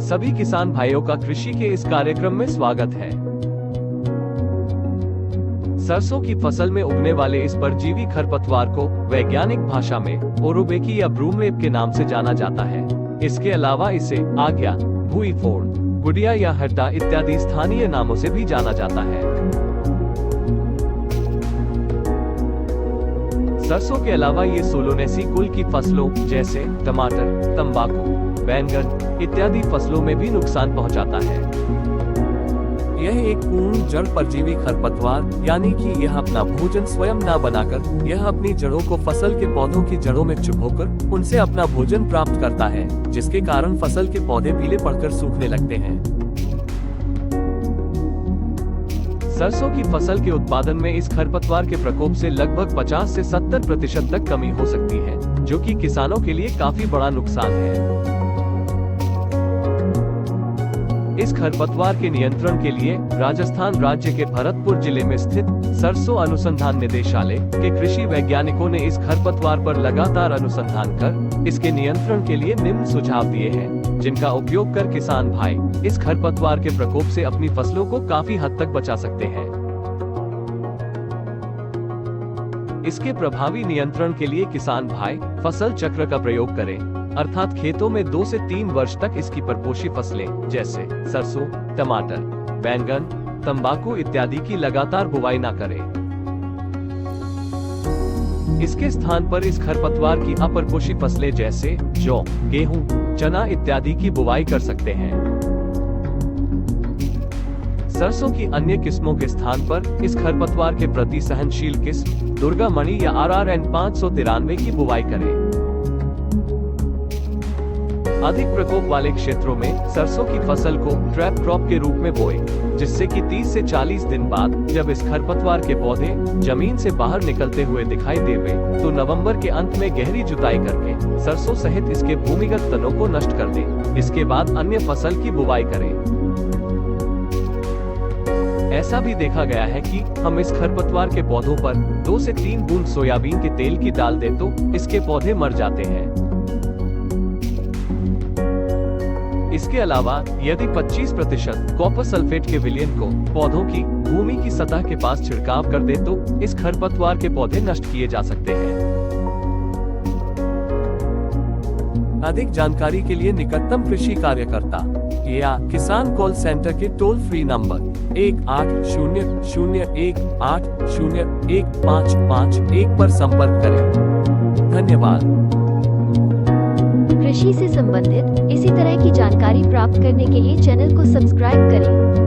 सभी किसान भाइयों का कृषि के इस कार्यक्रम में स्वागत है। सरसों की फसल में उगने वाले इस परजीवी खरपतवार को वैज्ञानिक भाषा में ओरोबेकी या ब्रूमवेप के नाम से जाना जाता है। इसके अलावा इसे आज्ञा, भुईफोड़, गुडिया या हड्डा इत्यादि स्थानीय नामों से भी जाना जाता है। सरसों के अलावा ये सोलोनेसी कुल की फसलों जैसे टमाटर, तंबाकू, बैंगन इत्यादि फसलों में भी नुकसान पहुंचाता है। यह एक पूर्ण जड़ परजीवी खरपतवार यानी कि यह अपना भोजन स्वयं न बनाकर यह अपनी जड़ों को फसल के पौधों की जड़ों में चुभोकर उनसे अपना भोजन प्राप्त करता है, जिसके कारण फसल के पौधे पीले पड़कर सूखने लगते हैं। सरसों की फसल के उत्पादन में इस खरपतवार के प्रकोप से लगभग 50 से 70% तक कमी हो सकती है, जो कि किसानों के लिए काफी बड़ा नुकसान है। इस खरपतवार के नियंत्रण के लिए राजस्थान राज्य के भरतपुर जिले में स्थित सरसों अनुसंधान निदेशालय के कृषि वैज्ञानिकों ने इस खरपतवार पर लगातार अनुसंधान कर इसके नियंत्रण के लिए निम्न सुझाव दिए हैं, जिनका उपयोग कर किसान भाई इस खरपतवार के प्रकोप से अपनी फसलों को काफी हद तक बचा सकते हैं। इसके प्रभावी नियंत्रण के लिए किसान भाई फसल चक्र का प्रयोग करें, अर्थात खेतों में 2 से 3 वर्ष तक इसकी परपोषी फसलें जैसे सरसों, टमाटर, बैंगन, तंबाकू इत्यादि की लगातार बुवाई न करें। इसके स्थान पर इस खरपतवार की अपरपोषी फसलें जैसे जौ, गेहूं, चना इत्यादि की बुवाई कर सकते हैं। सरसों की अन्य किस्मों के स्थान पर इस खरपतवार के प्रति सहनशील किस्म दुर्गा मणि या RRN 593 की बुवाई करें। अधिक प्रकोप वाले क्षेत्रों में सरसों की फसल को ट्रैप क्रॉप के रूप में बोए, जिससे कि 30 से 40 दिन बाद जब इस खरपतवार के पौधे जमीन से बाहर निकलते हुए दिखाई देवे, तो नवंबर के अंत में गहरी जुताई करके सरसों सहित इसके भूमिगत तनों को नष्ट कर दें। इसके बाद अन्य फसल की बुवाई करें। ऐसा भी देखा गया है कि हम इस खरपतवार के पौधों पर 2 से 3 बूंद सोयाबीन के तेल की डाल दें तो इसके पौधे मर जाते हैं। इसके अलावा यदि 25% कॉपर सल्फेट के विलयन को पौधों की भूमि की सतह के पास छिड़काव कर दे तो इस खरपतवार के पौधे नष्ट किए जा सकते हैं। अधिक जानकारी के लिए निकटतम कृषि कार्यकर्ता या किसान कॉल सेंटर के टोल फ्री नंबर 180018015551 पर संपर्क करें। धन्यवाद। कृषि से संबंधित इसी तरह की जानकारी प्राप्त करने के लिए चैनल को सब्सक्राइब करें।